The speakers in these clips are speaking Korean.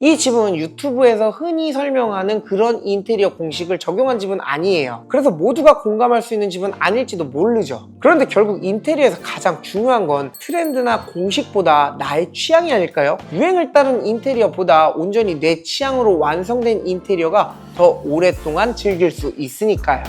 이 집은 유튜브에서 흔히 설명하는 그런 인테리어 공식을 적용한 집은 아니에요. 그래서 모두가 공감할 수 있는 집은 아닐지도 모르죠. 그런데 결국 인테리어에서 가장 중요한 건 트렌드나 공식보다 나의 취향이 아닐까요? 유행을 따른 인테리어보다 온전히 내 취향으로 완성된 인테리어가 더 오랫동안 즐길 수 있으니까요.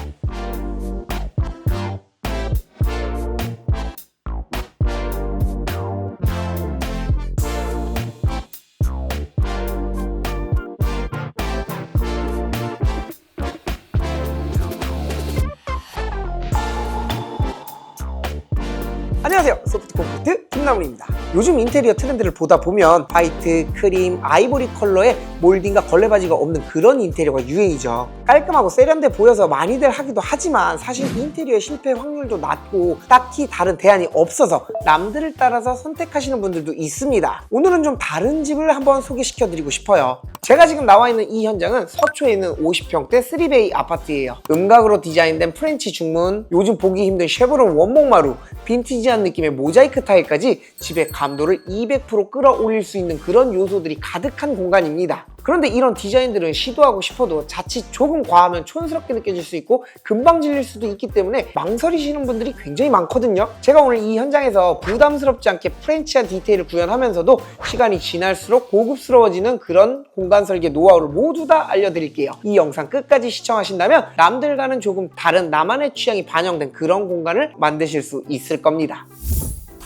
안녕하세요, 소프트콘크리트 김나물입니다. 요즘 인테리어 트렌드를 보다 보면 화이트, 크림, 아이보리 컬러의 몰딩과 걸레바지가 없는 그런 인테리어가 유행이죠. 깔끔하고 세련돼 보여서 많이들 하기도 하지만 사실 인테리어 실패 확률도 낮고 딱히 다른 대안이 없어서 남들을 따라서 선택하시는 분들도 있습니다. 오늘은 좀 다른 집을 한번 소개시켜 드리고 싶어요. 제가 지금 나와 있는 이 현장은 서초에 있는 50평대 3베이 아파트예요. 음각으로 디자인된 프렌치 중문, 요즘 보기 힘든 쉐보론 원목마루, 빈티지한 느낌의 모자이크 타일까지 집의 감도를 200% 끌어올릴 수 있는 그런 요소들이 가득한 공간입니다. 그런데 이런 디자인들은 시도하고 싶어도 자칫 조금 과하면 촌스럽게 느껴질 수 있고 금방 질릴 수도 있기 때문에 망설이시는 분들이 굉장히 많거든요. 제가 오늘 이 현장에서 부담스럽지 않게 프렌치한 디테일을 구현하면서도 시간이 지날수록 고급스러워지는 그런 공간 설계 노하우를 모두 다 알려드릴게요. 이 영상 끝까지 시청하신다면 남들과는 조금 다른 나만의 취향이 반영된 그런 공간을 만드실 수 있을 겁니다.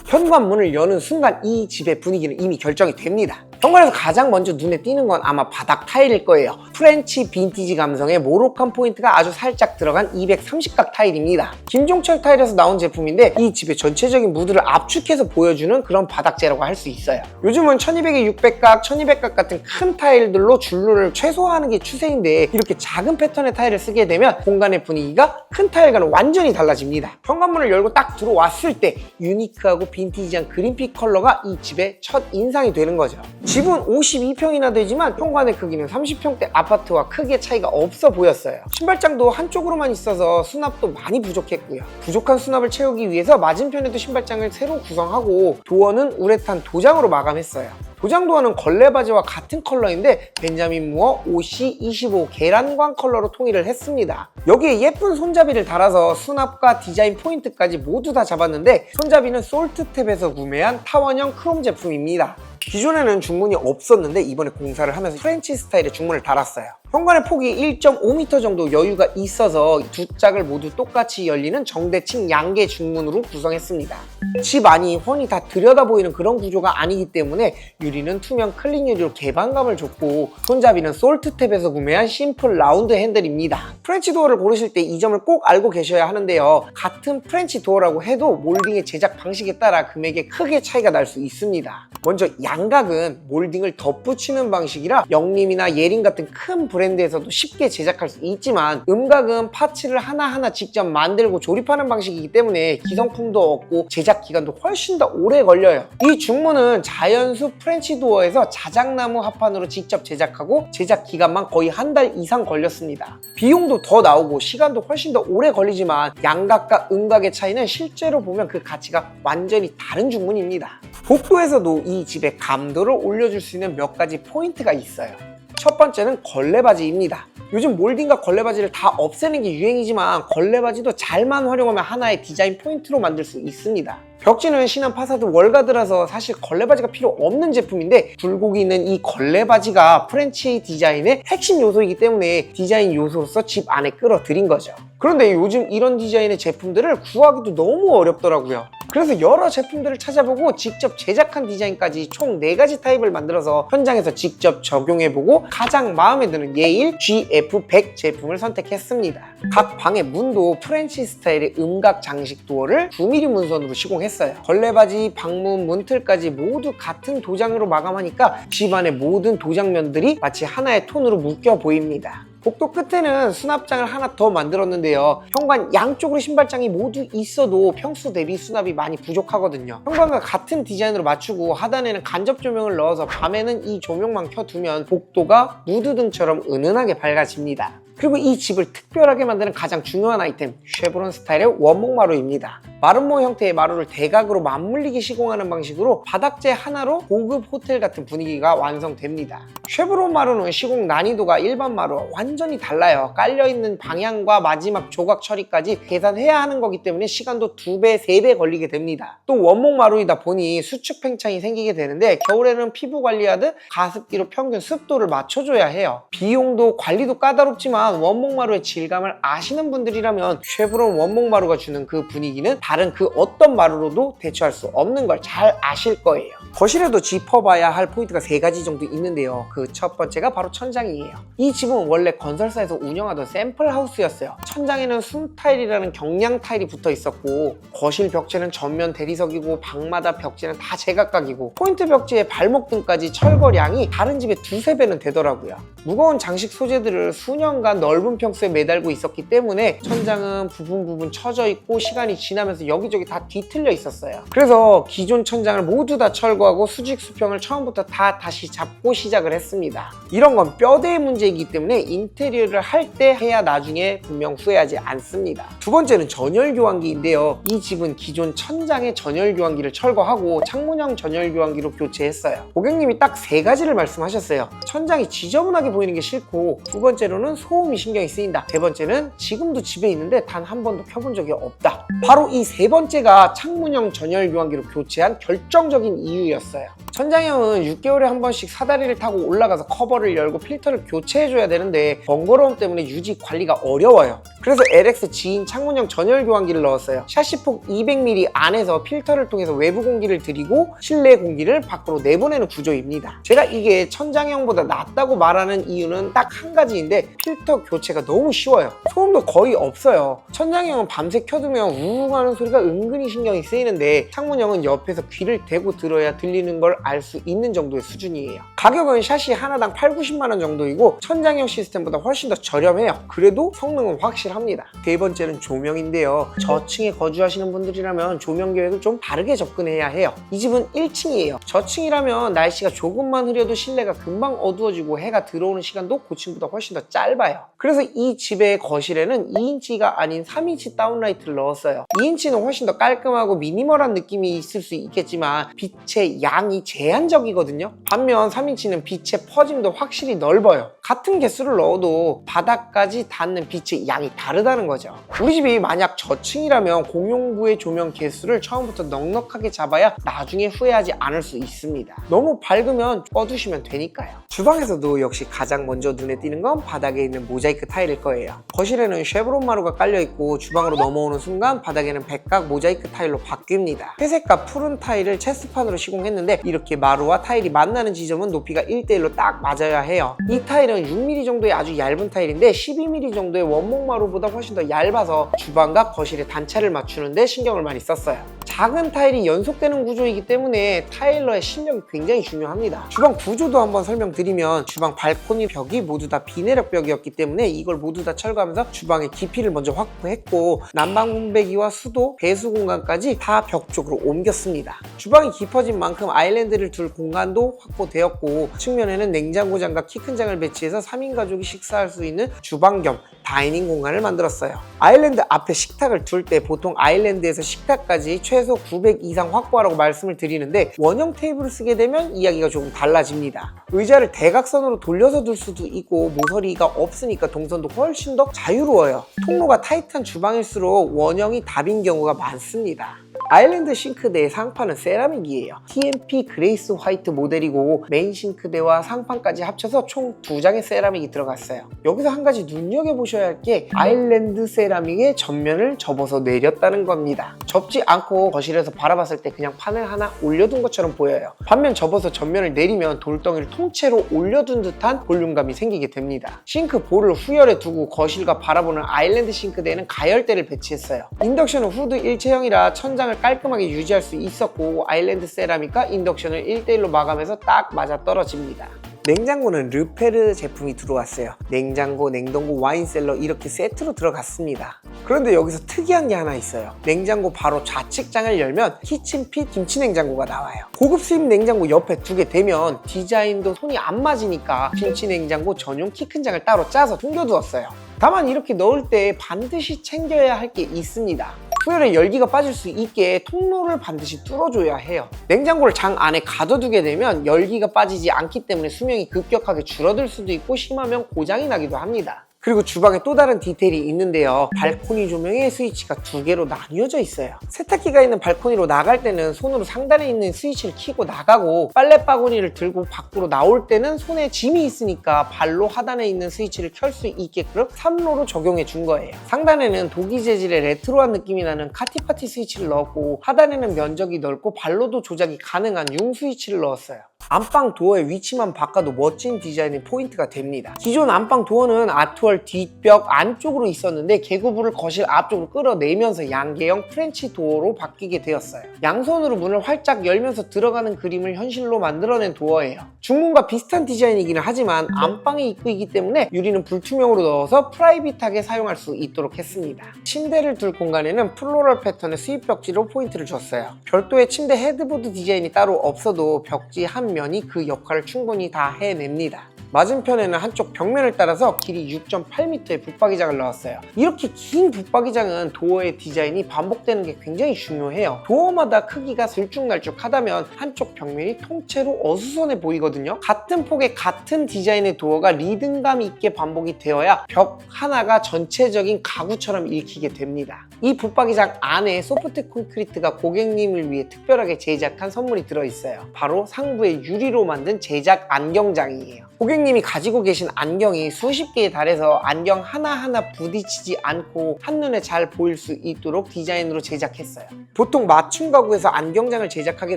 현관문을 여는 순간 이 집의 분위기는 이미 결정이 됩니다. 현관에서 가장 먼저 눈에 띄는 건 아마 바닥 타일일 거예요. 프렌치 빈티지 감성의 모로칸 포인트가 아주 살짝 들어간 230각 타일입니다. 김종철 타일에서 나온 제품인데 이 집의 전체적인 무드를 압축해서 보여주는 그런 바닥재라고 할 수 있어요. 요즘은 1200에 600각, 1200각 같은 큰 타일들로 줄눈을 최소화하는 게 추세인데 이렇게 작은 패턴의 타일을 쓰게 되면 공간의 분위기가 큰 타일과는 완전히 달라집니다. 현관문을 열고 딱 들어왔을 때 유니크하고 빈티지한 그린빛 컬러가 이 집의 첫 인상이 되는 거죠. 집은 52평이나 되지만 현관의 크기는 30평대 아파트와 크게 차이가 없어 보였어요. 신발장도 한쪽으로만 있어서 수납도 많이 부족했고요. 부족한 수납을 채우기 위해서 맞은편에도 신발장을 새로 구성하고 도어는 우레탄 도장으로 마감했어요. 도장 도어는 걸레바지와 같은 컬러인데 벤자민 무어 OC25 계란광 컬러로 통일을 했습니다. 여기에 예쁜 손잡이를 달아서 수납과 디자인 포인트까지 모두 다 잡았는데 손잡이는 솔트탭에서 구매한 타원형 크롬 제품입니다. 기존에는 중문이 없었는데 이번에 공사를 하면서 프렌치 스타일의 중문을 달았어요. 현관의 폭이 1.5m 정도 여유가 있어서 두 짝을 모두 똑같이 열리는 정대칭 양계 중문으로 구성했습니다. 집 안이 훤히 다 들여다 보이는 그런 구조가 아니기 때문에 유리는 투명 클린 유리로 개방감을 줬고 손잡이는 솔트탭에서 구매한 심플 라운드 핸들입니다. 프렌치 도어를 고르실 때 이 점을 꼭 알고 계셔야 하는데요. 같은 프렌치 도어라고 해도 몰딩의 제작 방식에 따라 금액에 크게 차이가 날 수 있습니다. 먼저 양각은 몰딩을 덧붙이는 방식이라 영림이나 예린 같은 큰 브랜드에서도 쉽게 제작할 수 있지만 음각은 파츠를 하나하나 직접 만들고 조립하는 방식이기 때문에 기성품도 없고 제작 기간도 훨씬 더 오래 걸려요. 이 중문은 자연수 프렌치 도어에서 자작나무 합판으로 직접 제작하고 제작 기간만 거의 한 달 이상 걸렸습니다. 비용도 더 나오고 시간도 훨씬 더 오래 걸리지만 양각과 음각의 차이는 실제로 보면 그 가치가 완전히 다른 중문입니다. 복도에서도 이 집의 감도를 올려줄 수 있는 몇 가지 포인트가 있어요. 첫 번째는 걸레바지입니다. 요즘 몰딩과 걸레바지를 다 없애는 게 유행이지만 걸레바지도 잘만 활용하면 하나의 디자인 포인트로 만들 수 있습니다. 벽지는 신한 파사드 월가드라서 사실 걸레바지가 필요 없는 제품인데 굴곡이 있는 이 걸레바지가 프렌치 디자인의 핵심 요소이기 때문에 디자인 요소로서 집 안에 끌어들인 거죠. 그런데 요즘 이런 디자인의 제품들을 구하기도 너무 어렵더라고요. 그래서 여러 제품들을 찾아보고 직접 제작한 디자인까지 총 4가지 타입을 만들어서 현장에서 직접 적용해보고 가장 마음에 드는 예일 GF100 제품을 선택했습니다. 각 방의 문도 프렌치 스타일의 음각 장식 도어를 9mm 문선으로 시공했어요. 걸레바지, 방문, 문틀까지 모두 같은 도장으로 마감하니까 집 안의 모든 도장면들이 마치 하나의 톤으로 묶여 보입니다. 복도 끝에는 수납장을 하나 더 만들었는데요. 현관 양쪽으로 신발장이 모두 있어도 평수 대비 수납이 많이 부족하거든요. 현관과 같은 디자인으로 맞추고 하단에는 간접 조명을 넣어서 밤에는 이 조명만 켜두면 복도가 무드등처럼 은은하게 밝아집니다. 그리고 이 집을 특별하게 만드는 가장 중요한 아이템, 쉐보론 스타일의 원목마루입니다. 마름모 형태의 마루를 대각으로 맞물리게 시공하는 방식으로 바닥재 하나로 고급 호텔 같은 분위기가 완성됩니다. 쉐브론 마루는 시공 난이도가 일반 마루와 완전히 달라요. 깔려있는 방향과 마지막 조각 처리까지 계산해야 하는 거기 때문에 시간도 2배, 3배 걸리게 됩니다. 또 원목 마루이다 보니 수축 팽창이 생기게 되는데 겨울에는 피부 관리하듯 가습기로 평균 습도를 맞춰줘야 해요. 비용도 관리도 까다롭지만 원목 마루의 질감을 아시는 분들이라면 쉐브론 원목 마루가 주는 그 분위기는 다른 그 어떤 마루로도 대처할 수 없는 걸 잘 아실 거예요. 거실에도 짚어봐야 할 포인트가 3가지 정도 있는데요. 그 첫 번째가 바로 천장이에요. 이 집은 원래 건설사에서 운영하던 샘플 하우스였어요. 천장에는 숨 타일이라는 경량 타일이 붙어 있었고 거실 벽체는 전면 대리석이고 방마다 벽체는 다 제각각이고 포인트 벽지의 발목 등까지 철거량이 다른 집의 2~3배는 되더라고요. 무거운 장식 소재들을 수년간 넓은 평수에 매달고 있었기 때문에 천장은 부분 처져 있고 시간이 지나면서 여기저기 다 뒤틀려 있었어요. 그래서 기존 천장을 모두 다 철거하고 수직 수평을 처음부터 다시 잡고 시작을 했습니다. 이런 건 뼈대의 문제이기 때문에 인테리어를 할 때 해야 나중에 분명 후회하지 않습니다. 두 번째는 전열 교환기인데요. 이 집은 기존 천장에 전열 교환기를 철거하고 창문형 전열 교환기로 교체했어요. 고객님이 딱 3가지를 말씀하셨어요. 천장이 지저분하게 보이는 게 싫고, 두 번째로는 소음이 신경이 쓰인다. 세 번째는 지금도 집에 있는데 단 한 번도 켜본 적이 없다. 바로 이 3번째가 창문형 전열 교환기로 교체한 결정적인 이유였어요. 천장형은 6개월에 한 번씩 사다리를 타고 올라가서 커버를 열고 필터를 교체해줘야 되는데 번거로움 때문에 유지 관리가 어려워요. 그래서 LX 지인 창문형 전열 교환기를 넣었어요. 샤시폭 200mm 안에서 필터를 통해서 외부 공기를 들이고 실내 공기를 밖으로 내보내는 구조입니다. 제가 이게 천장형보다 낫다고 말하는 이유는 딱 한 가지인데 필터 교체가 너무 쉬워요. 소음도 거의 없어요. 천장형은 밤새 켜두면 우웅 하는 소리가 은근히 신경이 쓰이는데 창문형은 옆에서 귀를 대고 들어야 들리는 걸 알 수 있는 정도의 수준이에요. 가격은 샤시 하나당 8~90만원 정도이고 천장형 시스템보다 훨씬 더 저렴해요. 그래도 성능은 확실합니다. 세 번째는 조명인데요. 저층에 거주하시는 분들이라면 조명 계획을 좀 다르게 접근해야 해요. 이 집은 1층이에요. 저층이라면 날씨가 조금만 흐려도 실내가 금방 어두워지고 해가 들어오는 시간도 고층보다 훨씬 더 짧아요. 그래서 이 집의 거실에는 2인치가 아닌 3인치 다운라이트를 넣었어요. 2인치는 훨씬 더 깔끔하고 미니멀한 느낌이 있을 수 있겠지만 빛의 양이 제한적이거든요. 반면 3인치는 빛의 퍼짐도 확실히 넓어요. 같은 개수를 넣어도 바닥까지 닿는 빛의 양이 다르다는 거죠. 우리 집이 만약 저층이라면 공용부의 조명 개수를 처음부터 넉넉하게 잡아야 나중에 후회하지 않을 수 있습니다. 너무 밝으면 꺼두시면 되니까요. 주방에서도 역시 가장 먼저 눈에 띄는 건 바닥에 있는 모자이크 타일일 거예요. 거실에는 쉐브론 마루가 깔려있고 주방으로 넘어오는 순간 바닥에는 백각 모자이크 타일로 바뀝니다. 회색과 푸른 타일을 체스판으로 시공했는데 이렇게 마루와 타일이 만나는 지점은 높이가 1:1로 딱 맞아야 해요. 이 타일은 6mm 정도의 아주 얇은 타일인데 12mm 정도의 원목 마루보다 훨씬 더 얇아서 주방과 거실의 단차를 맞추는데 신경을 많이 썼어요. 작은 타일이 연속되는 구조이기 때문에 타일러의 실력이 굉장히 중요합니다. 주방 구조도 한번 설명드리면 주방 발코니 벽이 모두 다 비내력 벽이었기 때문에 이걸 모두 다 철거하면서 주방의 깊이를 먼저 확보했고 난방 분배기와 수도, 배수 공간까지 다 벽 쪽으로 옮겼습니다. 주방이 깊어진 만큼 아일랜드를 둘 공간도 확보되었고 측면에는 냉장고장과 키 큰 장을 배치해서 3인 가족이 식사할 수 있는 주방 겸 다이닝 공간을 만들었어요. 아일랜드 앞에 식탁을 둘 때 보통 아일랜드에서 식탁까지 최소 900 이상 확보하라고 말씀을 드리는데 원형 테이블을 쓰게 되면 이야기가 조금 달라집니다. 의자를 대각선으로 돌려서 둘 수도 있고 모서리가 없으니까 동선도 훨씬 더 자유로워요. 통로가 타이트한 주방일수록 원형이 답인 경우가 많습니다. 아일랜드 싱크대의 상판은 세라믹이에요. TMP 그레이스 화이트 모델이고 메인 싱크대와 상판까지 합쳐서 총 2장의 세라믹이 들어갔어요. 여기서 한 가지 눈여겨보셔야 할 게 아일랜드 세라믹의 전면을 접어서 내렸다는 겁니다. 접지 않고 거실에서 바라봤을 때 그냥 판을 하나 올려둔 것처럼 보여요. 반면 접어서 전면을 내리면 돌덩이를 통째로 올려둔 듯한 볼륨감이 생기게 됩니다. 싱크 볼을 후열에 두고 거실과 바라보는 아일랜드 싱크대에는 가열대를 배치했어요. 인덕션은 후드 일체형이라 천장을 깔끔하게 유지할 수 있었고 아일랜드 세라믹과 인덕션을 1:1로 마감해서 딱 맞아 떨어집니다. 냉장고는 르페르 제품이 들어왔어요. 냉장고, 냉동고, 와인셀러 이렇게 세트로 들어갔습니다. 그런데 여기서 특이한 게 하나 있어요. 냉장고 바로 좌측장을 열면 키친핏 김치냉장고가 나와요. 고급 수입 냉장고 옆에 두게 되면 디자인도 손이 안 맞으니까 김치냉장고 전용 키 큰 장을 따로 짜서 숨겨두었어요. 다만 이렇게 넣을 때 반드시 챙겨야 할 게 있습니다. 후열에 열기가 빠질 수 있게 통로를 반드시 뚫어줘야 해요. 냉장고를 장 안에 가둬두게 되면 열기가 빠지지 않기 때문에 수명이 급격하게 줄어들 수도 있고 심하면 고장이 나기도 합니다. 그리고 주방에 또 다른 디테일이 있는데요. 발코니 조명의 스위치가 두 개로 나뉘어져 있어요. 세탁기가 있는 발코니로 나갈 때는 손으로 상단에 있는 스위치를 켜고 나가고, 빨래 바구니를 들고 밖으로 나올 때는 손에 짐이 있으니까 발로 하단에 있는 스위치를 켤 수 있게끔 3로로 적용해 준 거예요. 상단에는 독일 재질의 레트로한 느낌이 나는 카티파티 스위치를 넣었고, 하단에는 면적이 넓고 발로도 조작이 가능한 융 스위치를 넣었어요. 안방 도어의 위치만 바꿔도 멋진 디자인의 포인트가 됩니다. 기존 안방 도어는 아트월 뒷벽 안쪽으로 있었는데 개구부를 거실 앞쪽으로 끌어내면서 양계형 프렌치 도어로 바뀌게 되었어요. 양손으로 문을 활짝 열면서 들어가는 그림을 현실로 만들어낸 도어예요. 중문과 비슷한 디자인이기는 하지만 안방의 입구이기 때문에 유리는 불투명으로 넣어서 프라이빗하게 사용할 수 있도록 했습니다. 침대를 둘 공간에는 플로럴 패턴의 수입 벽지로 포인트를 줬어요. 별도의 침대 헤드보드 디자인이 따로 없어도 벽지 한 면이 그 역할을 충분히 다 해냅니다. 맞은편에는 한쪽 벽면을 따라서 길이 6.8m의 붙박이장을 넣었어요. 이렇게 긴 붙박이장은 도어의 디자인이 반복되는 게 굉장히 중요해요. 도어마다 크기가 들쭉날쭉하다면 한쪽 벽면이 통째로 어수선해 보이거든요. 같은 폭의 같은 디자인의 도어가 리듬감 있게 반복이 되어야 벽 하나가 전체적인 가구처럼 읽히게 됩니다. 이 붙박이장 안에 소프트 콘크리트가 고객님을 위해 특별하게 제작한 선물이 들어있어요. 바로 상부에 유리로 만든 제작 안경장이에요. 고객님이 가지고 계신 안경이 수십 개에 달해서 안경 하나하나 부딪히지 않고 한눈에 잘 보일 수 있도록 디자인으로 제작했어요. 보통 맞춤 가구에서 안경장을 제작하게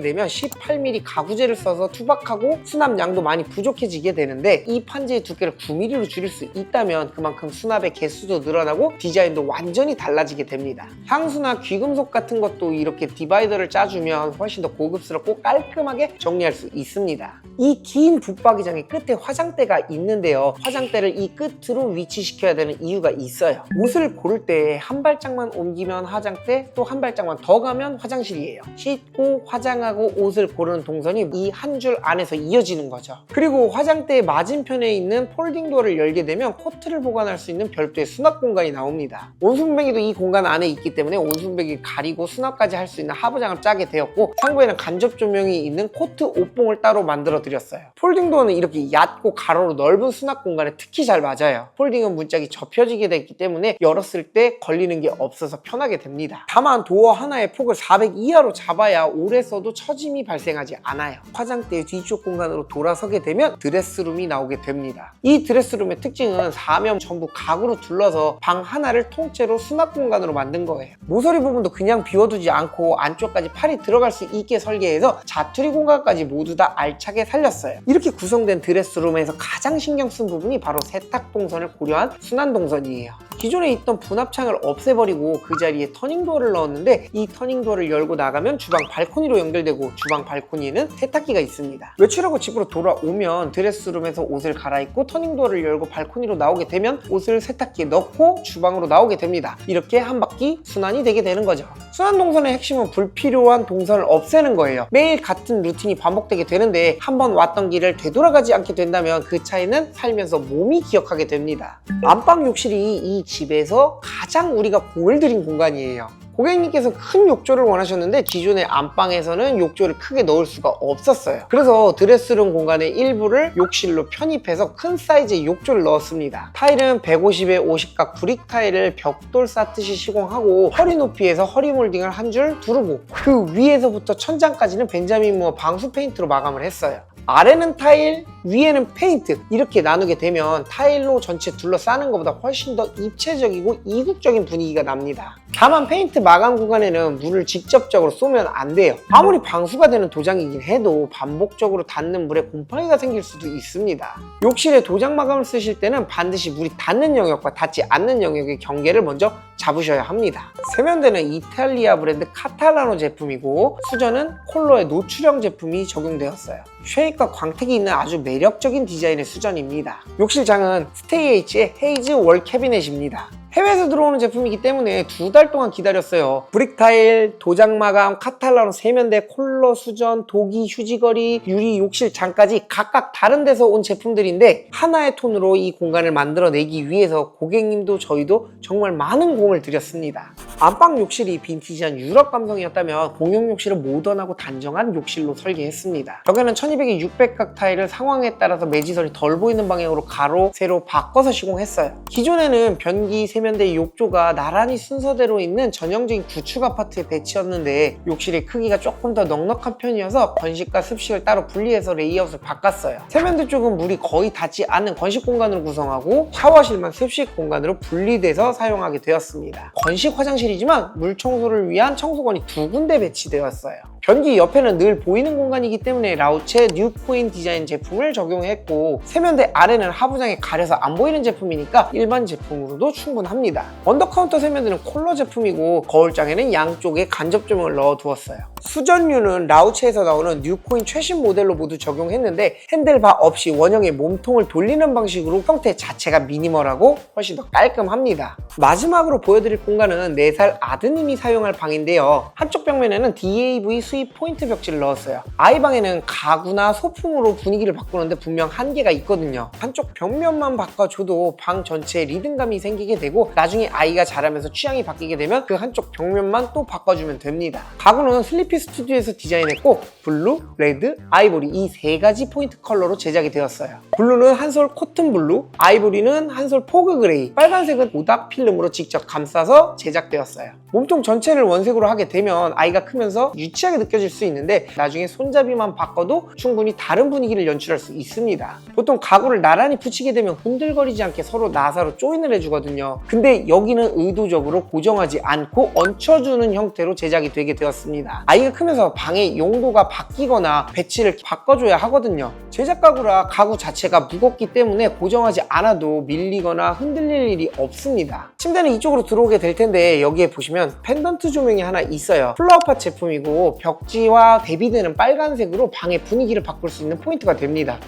되면 18mm 가구재를 써서 투박하고 수납량도 많이 부족해지게 되는데, 이 판재의 두께를 9mm로 줄일 수 있다면 그만큼 수납의 개수도 늘어나고 디자인도 완전히 달라지게 됩니다. 향수나 귀금속 같은 것도 이렇게 디바이더를 짜주면 훨씬 더 고급스럽고 깔끔하게 정리할 수 있습니다. 이 긴 붙박이장의 끝에 화장대가 있는데요. 화장대를 이 끝으로 위치시켜야 되는 이유가 있어요. 옷을 고를 때 한 발짝만 옮기면 화장대, 또 한 발짝만 더 가면 화장실이에요. 씻고 화장하고 옷을 고르는 동선이 이 한 줄 안에서 이어지는 거죠. 그리고 화장대의 맞은편에 있는 폴딩 도어를 열게 되면 코트를 보관할 수 있는 별도의 수납 공간이 나옵니다. 온순뱅이도 이 공간 안에 있기 때문에 온순뱅이를 가리고 수납까지 할 수 있는 하부장을 짜게 되었고, 상부에는 간접 조명이 있는 코트 옷봉을 따로 만들어 드렸어요. 폴딩 도어는 이렇게 얕고 가로로 넓은 수납 공간에 특히 잘 맞아요. 폴딩은 문짝이 접혀지게 됐기 때문에 열었을 때 걸리는 게 없어서 편하게 됩니다. 다만 도어 하나의 폭을 400 이하로 잡아야 오래 써도 처짐이 발생하지 않아요. 화장대의 뒤쪽 공간으로 돌아서게 되면 드레스룸이 나오게 됩니다. 이 드레스룸의 특징은 사면 전부 가구로 둘러서 방 하나를 통째로 수납 공간으로 만든 거예요. 모서리 부분도 그냥 비워두지 않고 안쪽까지 팔이 들어갈 수 있게 설계해서 자투리 공간까지 모두 다 알차게 살렸어요. 이렇게 구성된 드레스룸에서 가장 신경 쓴 부분이 바로 세탁 동선을 고려한 순환 동선이에요. 기존에 있던 분합창을 없애버리고 그 자리에 터닝도어를 넣었는데, 이 터닝도어를 열고 나가면 주방 발코니로 연결되고, 주방 발코니에는 세탁기가 있습니다. 외출하고 집으로 돌아오면 드레스룸에서 옷을 갈아입고 터닝도어를 열고 발코니로 나오게 되면 옷을 세탁기에 넣고 주방으로 나오게 됩니다. 이렇게 한 바퀴 순환이 되게 되는 거죠. 순환 동선의 핵심은 불필요한 동선을 없애는 거예요. 매일 같은 루틴이 반복되게 되는데 한번 왔던 길을 되돌아가지 않게 된다면 그 차이는 살면서 몸이 기억하게 됩니다. 안방 욕실이 이 집에서 가장 우리가 공을 들인 공간이에요. 고객님께서 큰 욕조를 원하셨는데 기존의 안방에서는 욕조를 크게 넣을 수가 없었어요. 그래서 드레스룸 공간의 일부를 욕실로 편입해서 큰 사이즈의 욕조를 넣었습니다. 타일은 150에 50각 브릭 타일을 벽돌 쌓듯이 시공하고, 허리 높이에서 허리 몰딩을 한 줄 두르고, 그 위에서부터 천장까지는 벤자민 무어 방수 페인트로 마감을 했어요. 아래는 타일, 위에는 페인트, 이렇게 나누게 되면 타일로 전체 둘러싸는 것보다 훨씬 더 입체적이고 이국적인 분위기가 납니다. 다만 페인트 마감 구간에는 물을 직접적으로 쏘면 안 돼요. 아무리 방수가 되는 도장이긴 해도 반복적으로 닿는 물에 곰팡이가 생길 수도 있습니다. 욕실에 도장 마감을 쓰실 때는 반드시 물이 닿는 영역과 닿지 않는 영역의 경계를 먼저 잡으셔야 합니다. 세면대는 이탈리아 브랜드 카탈라노 제품이고, 수전은 콜로의 노출형 제품이 적용되었어요. 쉐입과 광택이 있는 아주 매력적인 디자인의 수전입니다. 욕실장은 스테이H의 헤이즈 월 캐비넷입니다. 해외에서 들어오는 제품이기 때문에 2달 동안 기다렸어요. 브릭타일, 도장마감, 카탈라론 세면대, 콜러 수전, 도기, 휴지거리, 유리 욕실 장까지 각각 다른 데서 온 제품들인데 하나의 톤으로 이 공간을 만들어내기 위해서 고객님도 저희도 정말 많은 공을 들였습니다. 안방 욕실이 빈티지한 유럽 감성이었다면 공용 욕실은 모던하고 단정한 욕실로 설계했습니다. 벽에는 1200에 600각 타일을 상황에 따라서 매지선이 덜 보이는 방향으로 가로, 세로 바꿔서 시공했어요. 기존에는 변기, 세면대, 욕조가 나란히 순서대로 있는 전형적인 구축 아파트의 배치였는데 욕실의 크기가 조금 더 넉넉한 편이어서 건식과 습식을 따로 분리해서 레이아웃을 바꿨어요. 세면대 쪽은 물이 거의 닿지 않는 건식 공간으로 구성하고 샤워실만 습식 공간으로 분리돼서 사용하게 되었습니다. 건식 화장실이지만 물 청소를 위한 청소건이 2군데 배치되었어요. 변기 옆에는 늘 보이는 공간이기 때문에 라우체 뉴코인 디자인 제품을 적용했고 세면대 아래는 하부장에 가려서 안 보이는 제품이니까 일반 제품으로도 충분합니다. 언더카운터 세면대는 콜러 제품이고 거울장에는 양쪽에 간접 조명을 넣어두었어요. 수전류는 라우체에서 나오는 뉴코인 최신 모델로 모두 적용했는데 핸들바 없이 원형의 몸통을 돌리는 방식으로 형태 자체가 미니멀하고 훨씬 더 깔끔합니다. 마지막으로 보여드릴 공간은 4살 아드님이 사용할 방인데요. 한쪽 벽면에는 DAV 수입 포인트 벽지를 넣었어요. 아이방에는 가구나 소품으로 분위기를 바꾸는데 분명 한계가 있거든요. 한쪽 벽면만 바꿔줘도 방 전체에 리듬감이 생기게 되고 나중에 아이가 자라면서 취향이 바뀌게 되면 그 한쪽 벽면만 또 바꿔주면 됩니다. 가구는 슬리피 스튜디오에서 디자인했고 블루, 레드, 아이보리 이 3가지 포인트 컬러로 제작이 되었어요. 블루는 한솔 코튼 블루, 아이보리는 한솔 포그 그레이, 빨간색은 오닥 필름으로 직접 감싸서 제작되었어요. 몸통 전체를 원색으로 하게 되면 아이가 크면서 유치하게 느껴질 수 있는데 나중에 손잡이만 바꿔도 충분히 다른 분위기를 연출할 수 있습니다. 보통 가구를 나란히 붙이게 되면 흔들거리지 않게 서로 나사로 조인을 해주거든요. 근데 여기는 의도적으로 고정하지 않고 얹혀주는 형태로 제작이 되게 되었습니다. 아이가 크면서 방의 용도가 바뀌거나 배치를 바꿔줘야 하거든요. 제작 가구라 가구 자체가 무겁기 때문에 고정하지 않아도 밀리거나 흔들릴 일이 없습니다. 침대는 이쪽으로 들어오게 될 텐데 여기에 보시면 펜던트 조명이 하나 있어요. 플라워팟 제품이고 벽지와 대비되는 빨간색으로 방의 분위기를 바꿀 수 있는 포인트가 됩니다.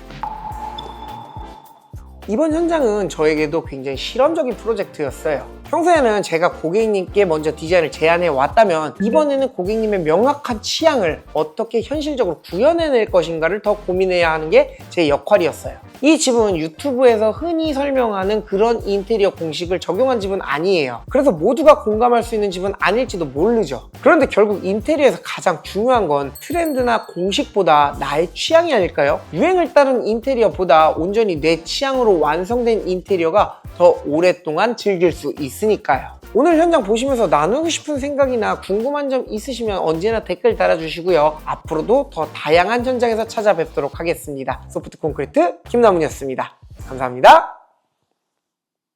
이번 현장은 저에게도 굉장히 실험적인 프로젝트였어요. 평소에는 제가 고객님께 먼저 디자인을 제안해 왔다면 이번에는 고객님의 명확한 취향을 어떻게 현실적으로 구현해낼 것인가를 더 고민해야 하는 게 제 역할이었어요. 이 집은 유튜브에서 흔히 설명하는 그런 인테리어 공식을 적용한 집은 아니에요. 그래서 모두가 공감할 수 있는 집은 아닐지도 모르죠. 그런데 결국 인테리어에서 가장 중요한 건 트렌드나 공식보다 나의 취향이 아닐까요? 유행을 따른 인테리어보다 온전히 내 취향으로 완성된 인테리어가 더 오랫동안 즐길 수 있으니까요. 오늘 현장 보시면서 나누고 싶은 생각이나 궁금한 점 있으시면 언제나 댓글 달아주시고요. 앞으로도 더 다양한 현장에서 찾아뵙도록 하겠습니다. 소프트 콘크리트 김남훈이었습니다. 감사합니다.